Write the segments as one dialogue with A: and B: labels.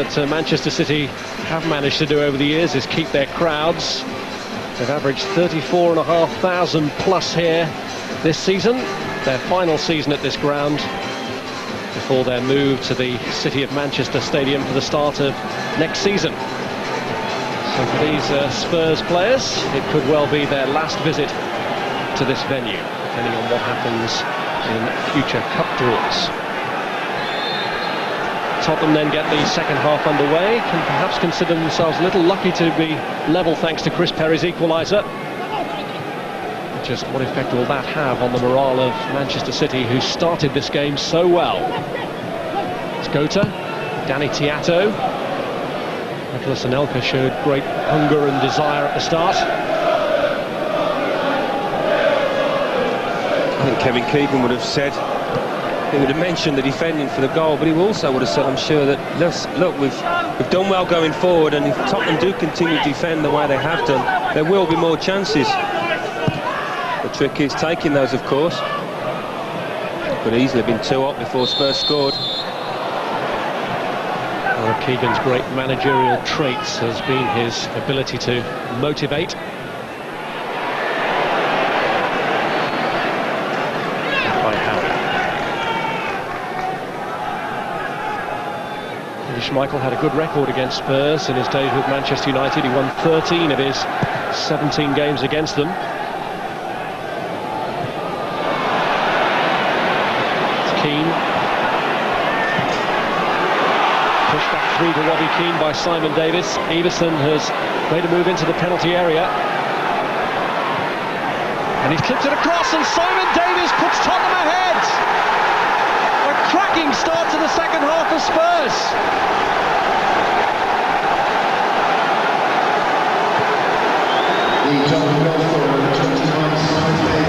A: that Manchester City have managed to do over the years is keep their crowds. They've averaged 34,500 plus here this season, their final season at this ground, before their move to the City of Manchester Stadium for the start of next season. So for these Spurs players, it could well be their last visit to this venue, depending on what happens in future cup draws. Tottenham then get the second half underway, can perhaps consider themselves a little lucky to be level thanks to Chris Perry's equaliser. Just what effect will that have on the morale of Manchester City, who started this game so well? It's Gota, Danny Tiatto. Nicolas Anelka showed great hunger and desire at the start.
B: I think Kevin Keegan would have said, he would have mentioned the defending for the goal, but he also would have said, I'm sure, that look, we've done well going forward, and if Tottenham do continue to defend the way they have done, there will be more chances. The trick is taking those, of course. Could easily have been 2 up before Spurs scored.
A: One of Keegan's great managerial traits has been his ability to motivate. Schmeichel had a good record against Spurs in his days with Manchester United. He won 13 of his 17 games against them. It's Keane. Pushed back through to Robbie Keane by Simon Davis. Iversen has made a move into the penalty area. And he's clipped it across, and Simon Davis puts Tottenham ahead. A cracking start to the second half of Spurs.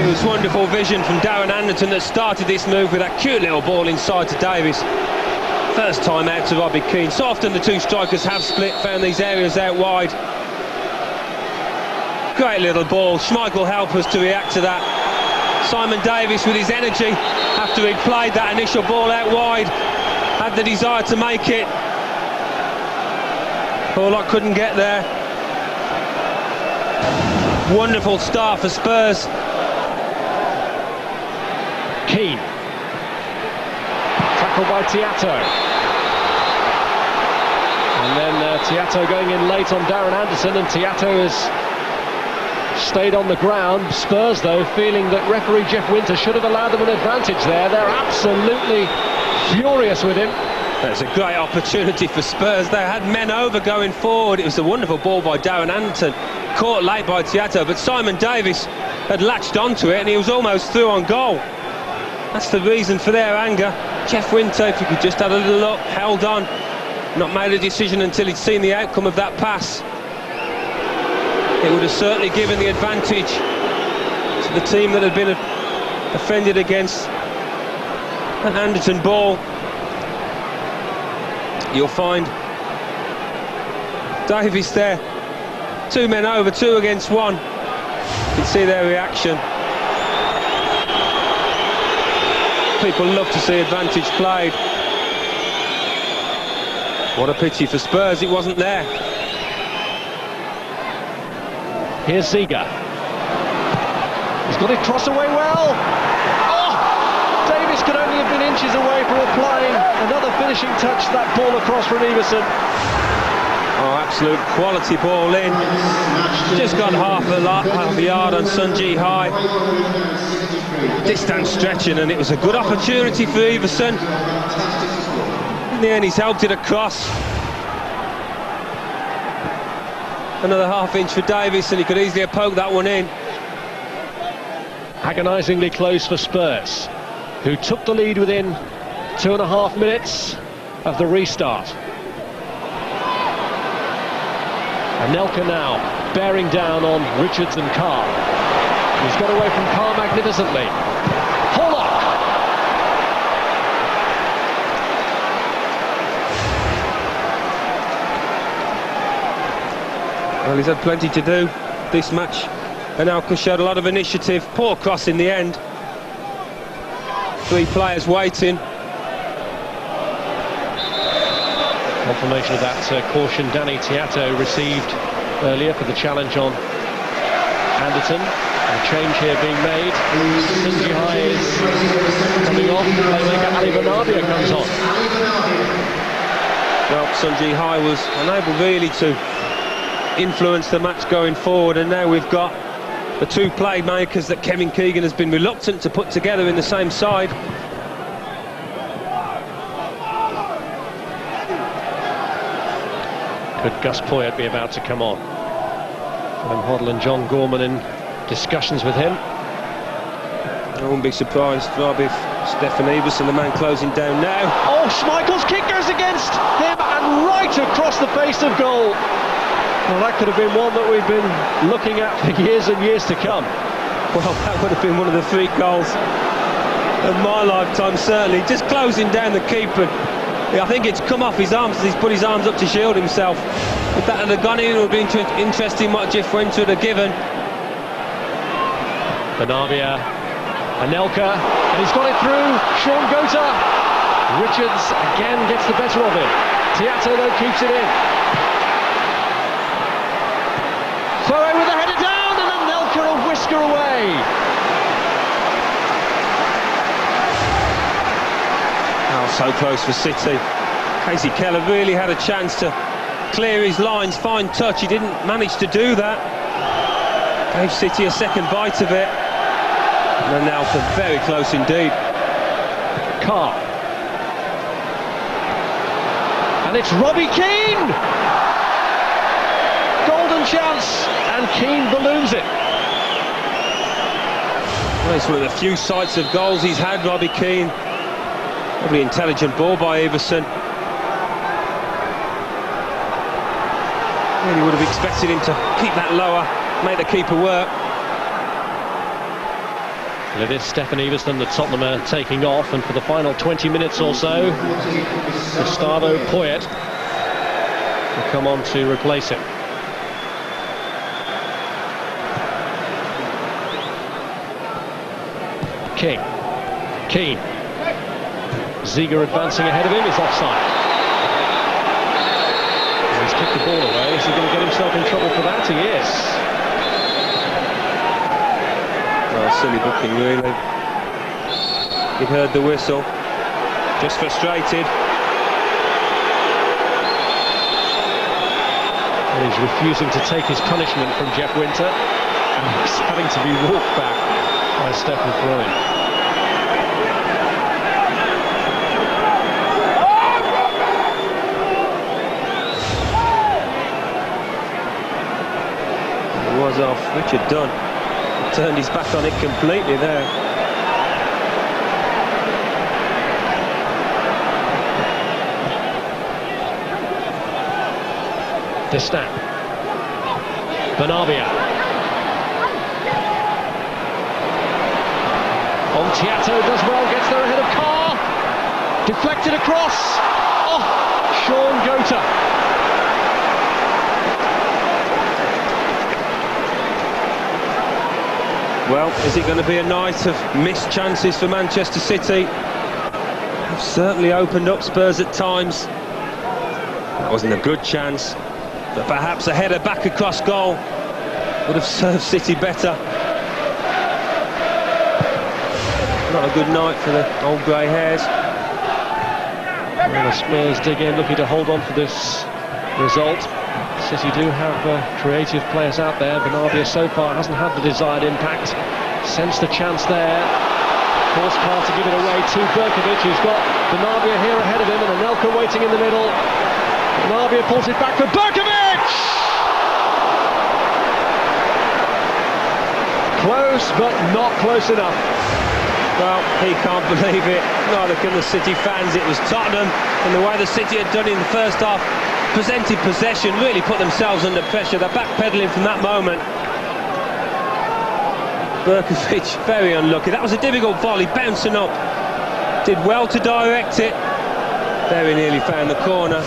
B: It was wonderful vision from Darren Anderton that started this move with that cute little ball inside to Davis. First time out to Robbie Keane. So often the two strikers have split, found these areas out wide. Great little ball. Schmeichel helped us to react to that. Simon Davis with his energy after he'd played that initial ball out wide, had the desire to make it. Pollock couldn't get there. Wonderful start for Spurs.
A: Keane. Tackled by Tiatto. And then Tiatto going in late on Darren Anderton, and Tiatto has stayed on the ground. Spurs, though, feeling that referee Jeff Winter should have allowed them an advantage there. They're absolutely furious with him.
B: That's a great opportunity for Spurs. They had men over going forward. It was a wonderful ball by Darren Anderton, caught late by Tiatto, but Simon Davis had latched onto it and he was almost through on goal. That's the reason for their anger. Jeff Winter, if he could just have a little look, held on, not made a decision until he'd seen the outcome of that pass. It would have certainly given the advantage to the team that had been offended against an Anderton ball. You'll find Davies there, 2 men over, 2 against 1. You can see their reaction. People love to see advantage played. What a pity for Spurs, it wasn't there.
A: Here's Ziga. He's got it cross away well. Oh! Davis could only have been inches away from applying another finishing touch to that ball across from Iversen.
B: Oh, absolute quality ball in. Just got half a yard on Sunji High. Distance stretching, and it was a good opportunity for Iversen. In the end, he's helped it across. Another half-inch for Davis, and he could easily have poked that one in.
A: Agonisingly close for Spurs, who took the lead within 2.5 minutes of the restart. Anelka now bearing down on Richards and Carr. He's got away from Carr magnificently. Pollock!
B: Well, he's had plenty to do this match. Anelka showed a lot of initiative. Poor cross in the end. 3 players waiting.
A: Confirmation of that caution Danny Tiato received earlier for the challenge on Anderton. A change here being made. Sunji Hai is coming off. Playmaker Ali Benarbia comes on.
B: Well, Sunji Hai was unable really to influence the match going forward, and now we've got the two playmakers that Kevin Keegan has been reluctant to put together in the same side.
A: Could Gus Poyet be about to come on? Graham Hoddle and John Gorman in discussions with him.
B: I wouldn't be surprised, Rob, if Stefan Everson, the man closing down now.
A: Oh, Schmeichel's kick goes against him and right across the face of goal. Well, that could have been one that we've been looking at for years and years to come.
B: Well, that would have been one of the 3 goals of my lifetime, certainly. Just closing down the keeper. I think it's come off his arms as he's put his arms up to shield himself. If that had gone in, it would have been interesting what Jeff Winter would have given.
A: Benarbia, Anelka, and he's got it through. Sean Gota. Richards again gets the better of him. Tiato though keeps it in. Foe with the header down, and Anelka a whisker away.
B: Oh, so close for City. Casey Keller really had a chance to clear his lines, fine touch. He didn't manage to do that. Gave City a second bite of it. And Anelka very close indeed.
A: Carr. And it's Robbie Keane! Golden chance, and Keane balloons it.
B: Well, it's one of the few sights of goals he's had, Robbie Keane. Probably intelligent ball by Everson. Really would have expected him to keep that lower, make the keeper work.
A: Well, it is Stefan Everson that Tottenham are taking off, and for the final 20 minutes or so, Gustavo Poyet will come on to replace him. Keane. Ziege advancing ahead of him, is offside. He's kicked the ball away. Is he going to get himself in trouble for that? He is.
B: Well, silly booking, really. He heard the whistle. Just frustrated.
A: And he's refusing to take his punishment from Jeff Winter. And he's having to be walked back by Stefan Freund.
B: Was off. Richard Dunn turned his back on it completely there.
A: Grandstand. Benarbia. On Tiato does well, gets there ahead of Carr. Deflected across. Oh, Sean Gota.
B: Well, is it going to be a night of missed chances for Manchester City? They've certainly opened up Spurs at times. That wasn't a good chance, but perhaps a header back across goal would have served City better. Not a good night for the old grey hairs.
A: Well, the Spurs dig in, looking to hold on for this result. City do have creative players out there. Benarbia so far hasn't had the desired impact. Sensed the chance there. Forced Carr to give it away to Berkovic, who's got Benarbia here ahead of him, and Anelka waiting in the middle. Benarbia pulls it back for Berkovic! Close, but not close enough.
B: Well, he can't believe it. Neither can the City fans. It was Tottenham, and the way the City had done in the first half, presented possession, really put themselves under pressure. They're backpedaling from that moment. Berkovic, very unlucky. That was a difficult volley, bouncing up. Did well to direct it. Very nearly found the corner.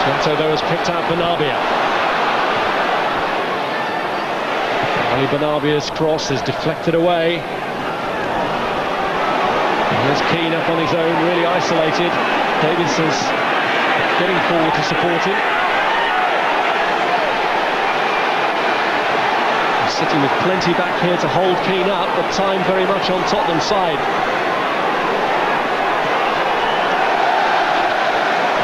A: Tiato, though, has picked out Benarbia. Ali Benarbia's cross is deflected away. And Here's Keane up on his own, really isolated. Davis is getting forward to support him. City with plenty back here to hold Keane up, but time very much on Tottenham's side.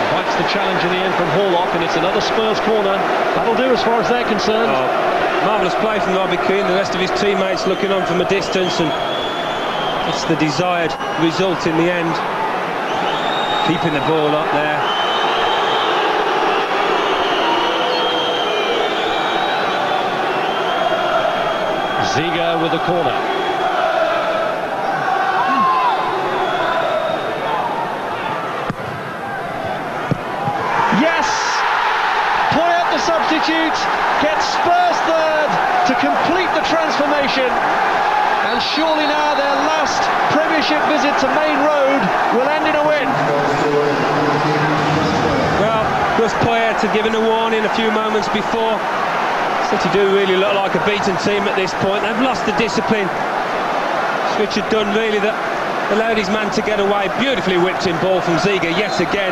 A: Invites the challenge in the end from Horlock, and it's another Spurs corner. That'll do as far as they're concerned.
B: Marvellous play from Robbie Keane, the rest of his teammates looking on from a distance, and it's the desired result in the end. Keeping the ball up there.
A: Ziga with the corner. Yes! Poyet, the substitute, gets Spurs third to complete the transformation. And surely now their last Premiership visit to Maine Road will end in a win.
B: Well, Gus Poyet had given a warning a few moments before. City do really look like a beaten team at this point. They've lost the discipline. Richard Dunn really that allowed his man to get away. Beautifully whipped in ball from Ziga yet again.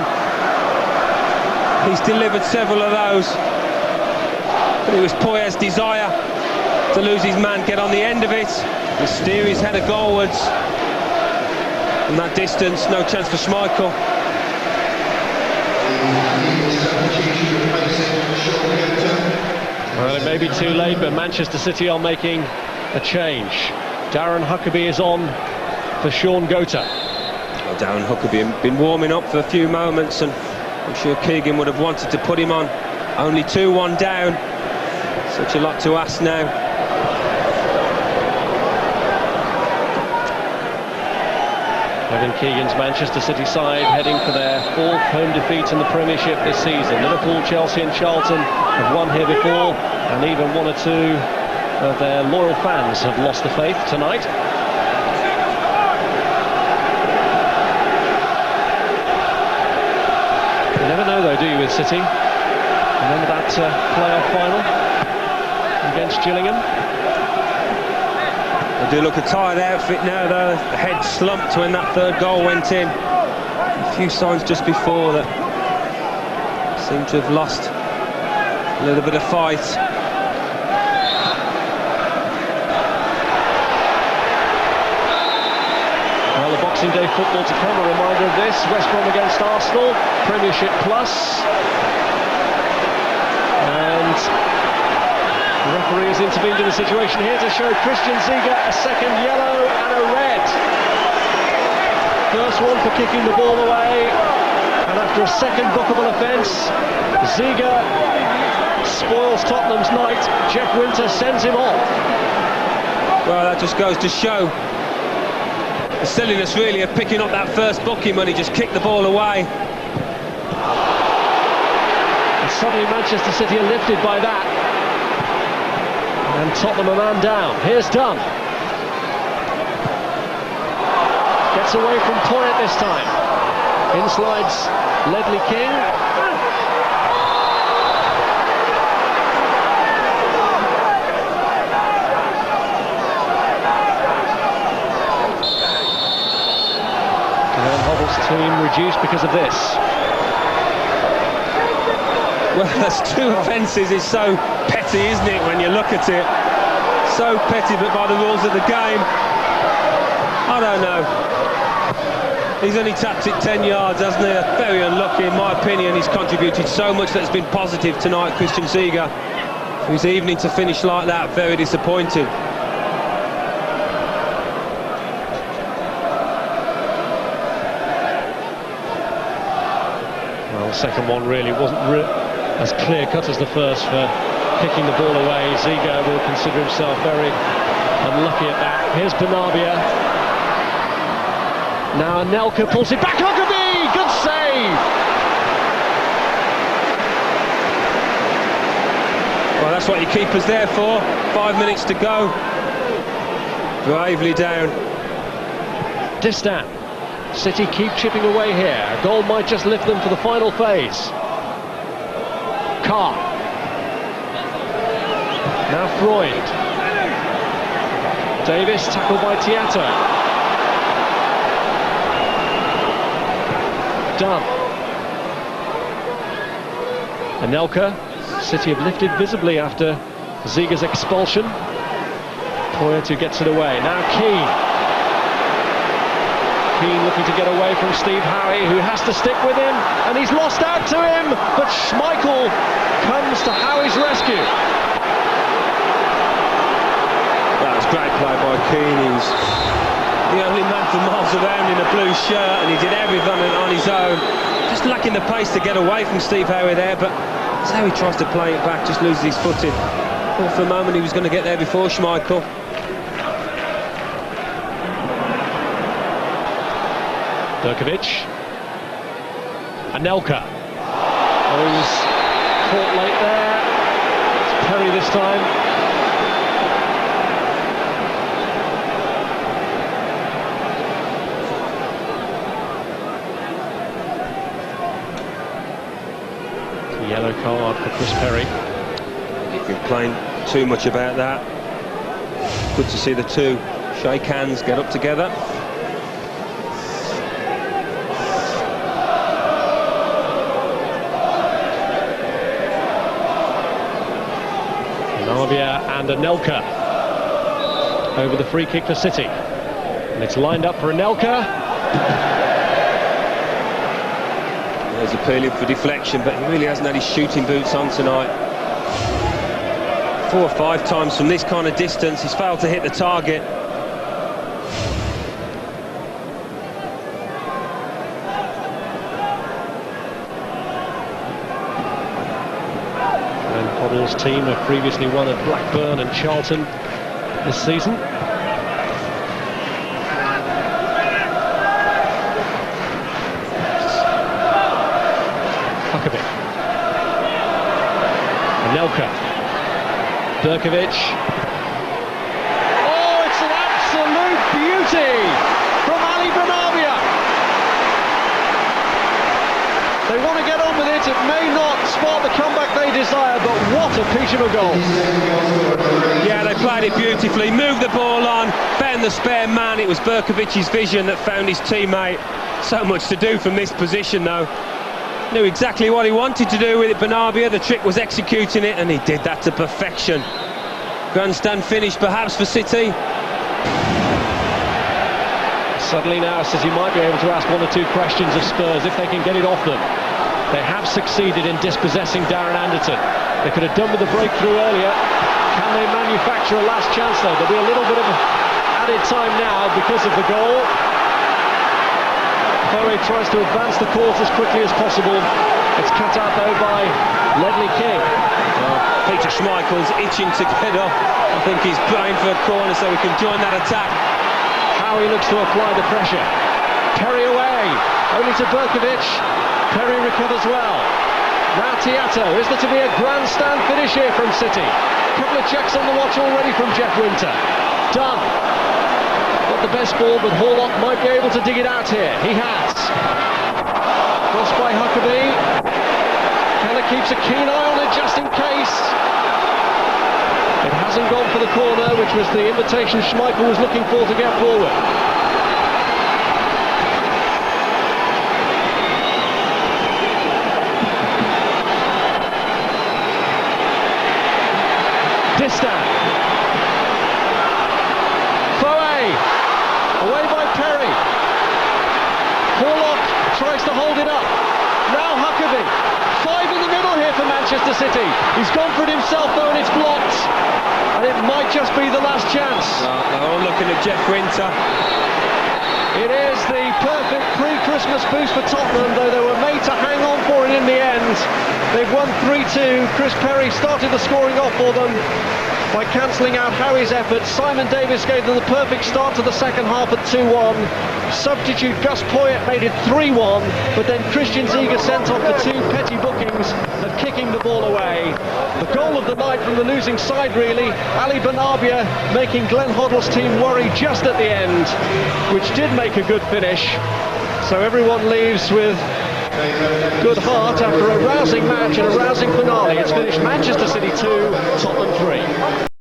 B: He's delivered several of those. But it was Poyet's desire to lose his man, get on the end of it, and steer his header goalwards. From that distance, no chance for Schmeichel.
A: Well, it may be too late, but Manchester City are making a change. Darren Huckabee is on for Sean Gota.
B: Well, Darren Huckabee had been warming up for a few moments, and I'm sure Keegan would have wanted to put him on. Only 2-1 down. Such a lot to ask now.
A: Kevin Keegan's Manchester City side heading for their fourth home defeat in the Premiership this season. Liverpool, Chelsea and Charlton have won here before, and even one or two of their loyal fans have lost the faith tonight. You never know though, do you, with City? Remember that playoff final against Gillingham?
B: They do look a tired outfit now though. The head slumped when that third goal went in. A few signs just before that seemed to have lost a little bit of fight.
A: Well, the Boxing Day football to come, a reminder of this. West Brom against Arsenal, Premiership Plus. And the referee has intervened in the situation here to show Christian Ziga a second yellow and a red. First one for kicking the ball away, and after a second bookable offence, Ziga spoils Tottenham's night. Jeff Winter sends him off.
B: Well, that just goes to show the silliness really of picking up that first booking when he just kicked the ball away.
A: And suddenly Manchester City are lifted by that. And Tottenham a man down. Here's Dunn. Gets away from Poyet this time. In slides Ledley King. Graham Hobble's team reduced because of this.
B: Well, that's two offences. It's so petty, isn't it, when you look at it? So petty, but by the rules of the game, I don't know. He's only tapped it 10 yards, hasn't he? That's very unlucky, in my opinion. He's contributed so much that's been positive tonight, Christian Ziga. His evening to finish like that, very disappointing.
A: Well, the second one really wasn't as clear-cut as the first for kicking the ball away. Ziga will consider himself very unlucky at that. Here's Benabia. Now Anelka pulls it back. Huckabee! Good save!
B: Well, that's what your keeper's there for. 5 minutes to go. Bravely down.
A: Distan. City keep chipping away here. A goal might just lift them for the final phase. Carr. Now Freud. Davis tackled by Tiato. done. Anelka, City have lifted visibly after Ziga's expulsion. Poyet gets it away. Now Keane looking to get away from Steve Howie, who has to stick with him, and he's lost out to him, but Schmeichel comes to Howie's rescue.
B: That was great play by Keane. He was the only man for miles around in a blue shirt, and he did everything on his own. Just lacking the pace to get away from Steve Howie there, but that's how he tries to play it back, just loses his footing. Thought for a moment he was going to get there before Schmeichel.
A: Berkovic. Anelka. Oh, he was caught late there. It's Perry this time. Yellow card for Chris Perry.
B: He's been playing too much about that. Good to see the two shake hands, get up together.
A: Navia and Anelka over the free kick for City, and it's lined up for Anelka.
B: There's appealing for deflection, but he really hasn't had his shooting boots on tonight. 4 or 5 times from this kind of distance he's failed to hit the target.
A: Hoddle's team have previously won at Blackburn and Charlton this season. Huckabee. Anelka. Berkovic. Oh, it's an absolute beauty from Ali Benabia. They want to get on with it. It may not spark the comeback they desire, but what a peach of a goal.
B: Yeah, they played it beautifully, moved the ball on, found the spare man. It was Berkovic's vision that found his teammate. So much to do from this position, though. Knew exactly what he wanted to do with it, Benabia. The trick was executing it, and he did that to perfection. Grandstand finish, perhaps, for City.
A: Suddenly now City might be able to ask 1 or 2 questions of Spurs if they can get it off them. They have succeeded in dispossessing Darren Anderton. They could have done with the breakthrough earlier. Can they manufacture a last chance, though? There'll be a little bit of added time now because of the goal. Foe tries to advance the court as quickly as possible. It's cut out, though, by Ledley King.
B: Well, Peter Schmeichel's itching to get up. I think he's praying for a corner so he can join that attack.
A: Howie looks to apply the pressure. Perry away, only to Berkovic. Perry recovers well. Now Tiato. Is there to be a grandstand finish here from City? A couple of checks on the watch already from Jeff Winter. Done. Not the best ball, but Horlock might be able to dig it out here. He has. Crossed by Huckabee. Keller keeps a keen eye on it just in case. It hasn't gone for the corner, which was the invitation Schmeichel was looking for to get forward. Distan. Foe. Away by Perry. Horlock tries to hold it up. Now Huckabee. 5 in the middle here for Manchester City. He's gone for it himself though, and it's blocked. And it might just be the last chance.
B: They're all looking at Jeff Winter.
A: It is the perfect pre-Christmas boost for Tottenham, though they were made to hang on for it in the end. They've won 3-2. Chris Perry started the scoring off for them by cancelling out Howie's efforts. Simon Davis gave them the perfect start to the second half at 2-1. Substitute Gus Poyet made it 3-1, but then Christian Ziga sent off for 2 petty bookings of kicking the ball away. The goal of the night from the losing side, really. Ali Benabia making Glenn Hoddle's team worry just at the end, which did make a good finish. So everyone leaves with good heart after a rousing match and a rousing finale. It's finished Manchester City 2, Tottenham 3.